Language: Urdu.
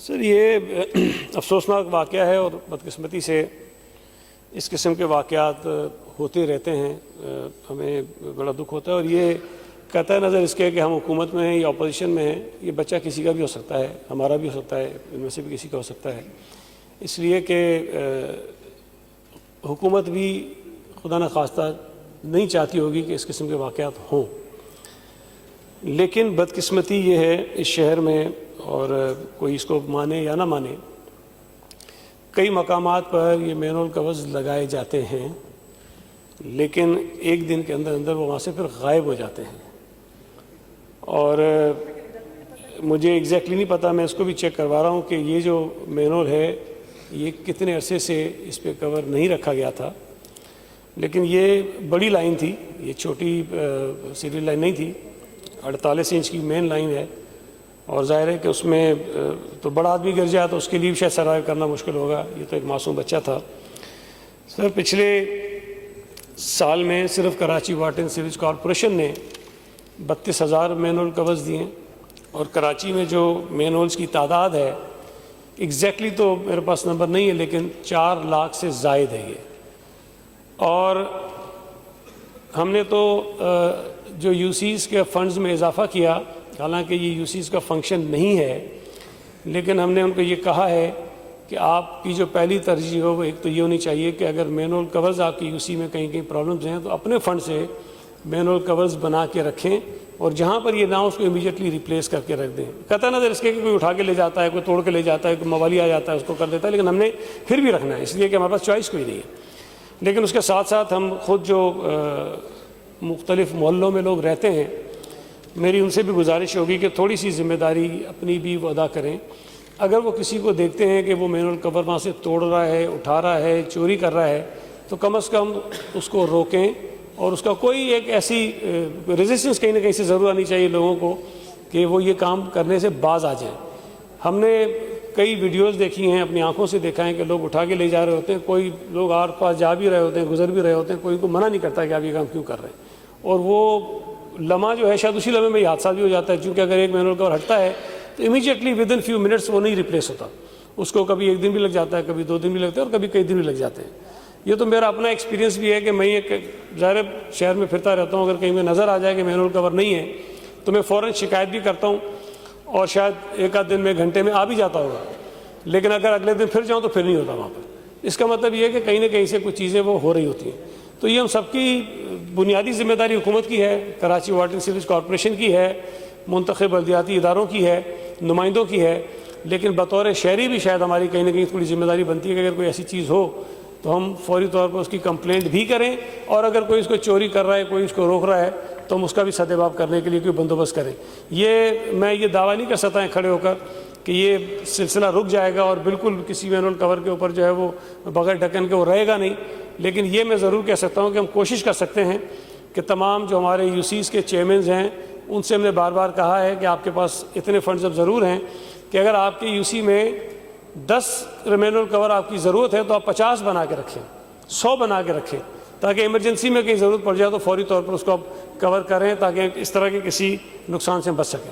سر یہ افسوسناک واقعہ ہے اور بدقسمتی سے اس قسم کے واقعات ہوتے رہتے ہیں. ہمیں بڑا دکھ ہوتا ہے اور یہ قطع نظر اس کے کہ ہم حکومت میں ہیں یا اپوزیشن میں ہیں، یہ بچہ کسی کا بھی ہو سکتا ہے، ہمارا بھی ہو سکتا ہے، ان میں سے بھی کسی کا ہو سکتا ہے. اس لیے کہ حکومت بھی خدا نخواستہ نہیں چاہتی ہوگی کہ اس قسم کے واقعات ہوں، لیکن بدقسمتی یہ ہے اس شہر میں، اور کوئی اس کو مانے یا نہ مانے، کئی مقامات پر یہ مین ہول کورز لگائے جاتے ہیں، لیکن ایک دن کے اندر اندر وہ وہاں سے پھر غائب ہو جاتے ہیں. اور مجھے ایگزیکٹلی نہیں پتہ، میں اس کو بھی چیک کروا رہا ہوں کہ یہ جو مین ہول ہے یہ کتنے عرصے سے اس پہ کور نہیں رکھا گیا تھا. لیکن یہ بڑی لائن تھی، یہ چھوٹی سیریل لائن نہیں تھی، 48 انچ کی مین لائن ہے، اور ظاہر ہے کہ اس میں تو بڑا آدمی گر جائے تو اس کے لیے بھی شاید سروائیو کرنا مشکل ہوگا. یہ تو ایک معصوم بچہ تھا. سر پچھلے سال میں صرف Karachi water and sewerage corporation نے 32,000 مین ہول کورز دیے، اور کراچی میں جو مین ہولز کی تعداد ہے ایگزیکٹلی تو میرے پاس نمبر نہیں ہے، لیکن 4 لاکھ سے زائد ہے یہ. اور ہم نے تو جو یو سیز کے فنڈز میں اضافہ کیا، حالانکہ یہ یو سیز کا فنکشن نہیں ہے، لیکن ہم نے ان کو یہ کہا ہے کہ آپ کی جو پہلی ترجیح ہو وہ ایک تو یہ ہونی چاہیے کہ اگر مین ہول کورز آپ کی یو سی میں کہیں پرابلمز ہیں تو اپنے فنڈ سے مین ہول کورز بنا کے رکھیں، اور جہاں پر یہ نہ ہو اس کو امیڈیٹلی ریپلیس کر کے رکھ دیں. قطع نظر اس کے کہ کوئی اٹھا کے لے جاتا ہے، کوئی توڑ کے لے جاتا ہے، کوئی موالی آ جاتا ہے اس کو کر دیتا ہے، لیکن ہم نے پھر بھی رکھنا ہے، اس لیے کہ ہمارے پاس چوائس کوئی نہیں ہے. لیکن اس کے ساتھ ساتھ ہم خود جو مختلف محلوں میں لوگ رہتے ہیں، میری ان سے بھی گزارش ہوگی کہ تھوڑی سی ذمہ داری اپنی بھی وہ ادا کریں. اگر وہ کسی کو دیکھتے ہیں کہ وہ مین ہول کور وہاں سے توڑ رہا ہے، اٹھا رہا ہے، چوری کر رہا ہے، تو کم از کم اس کو روکیں، اور اس کا کوئی ایک ایسی ریزسٹنس کہیں نہ کہیں سے ضرور آنی چاہیے لوگوں کو کہ وہ یہ کام کرنے سے باز آ جائیں. ہم نے کئی ویڈیوز دیکھی ہیں، اپنی آنکھوں سے دیکھا ہے کہ لوگ اٹھا کے لے جا رہے ہوتے ہیں، کوئی لوگ آر پاس جا بھی رہے ہوتے ہیں، گزر بھی رہے ہوتے ہیں، کوئی کو منع نہیں کرتا کہ آپ یہ کام کیوں کر رہے ہیں. اور وہ لمحہ جو ہے شاید اسی لمحے میں یہ حادثہ بھی ہو جاتا ہے، کیونکہ اگر ایک مین ہول کور ہٹتا ہے تو immediately with in few minutes وہ نہیں ریپلیس ہوتا. اس کو کبھی 1 دن بھی لگ جاتا ہے، کبھی 2 دن بھی لگتے ہیں، اور کبھی کئی دن بھی لگ جاتے ہیں. یہ تو میرا اپنا ایکسپیرینس بھی ہے کہ میں ایک ظاہر شہر میں پھرتا رہتا ہوں، اگر کہیں میں نظر آ جائے کہ مین ہول کور نہیں ہے تو میں فوراً شکایت بھی کرتا ہوں، اور شاید ایک آدھ دن میں گھنٹے میں آ بھی جاتا ہوگا. لیکن اگر اگلے دن پھر جاؤں تو پھر نہیں ہوتا وہاں پر. اس کا مطلب یہ ہے کہ کہیں نہ کہیں سے کچھ چیزیں وہ ہو رہی ہوتی ہیں. تو یہ ہم سب کی بنیادی ذمہ داری حکومت کی ہے، Karachi water and sewerage corporation کی ہے، منتخب بلدیاتی اداروں کی ہے، نمائندوں کی ہے. لیکن بطور شہری بھی شاید ہماری کہیں نہ کہیں تھوڑی ذمہ داری بنتی ہے کہ اگر کوئی ایسی چیز ہو تو ہم فوری طور پر اس کی کمپلینٹ بھی کریں، اور اگر کوئی اس کو چوری کر رہا ہے، کوئی اس کو روک رہا ہے، تو ہم اس کا بھی سدباب کرنے کے لیے کوئی بندوبست کریں. میں یہ دعویٰ نہیں کر سکتا کھڑے ہو کر کہ یہ سلسلہ رک جائے گا اور بالکل کسی مین ہول کور کے اوپر جو ہے وہ بغیر ڈھکن کے وہ رہے گا نہیں. لیکن یہ میں ضرور کہہ سکتا ہوں کہ ہم کوشش کر سکتے ہیں کہ تمام جو ہمارے یو سیز کے چیئرمینز ہیں ان سے ہم نے بار بار کہا ہے کہ آپ کے پاس اتنے فنڈز اب ضرور ہیں کہ اگر آپ کے یو سی میں 10 مین ہول کور آپ کی ضرورت ہے تو آپ 50 بنا کے رکھیں، 100 بنا کے رکھیں، تاکہ ایمرجنسی میں کہیں ضرورت پڑ جائے تو فوری طور پر اس کو آپ کور کریں، تاکہ اس طرح کے کسی نقصان سے بچ سکیں.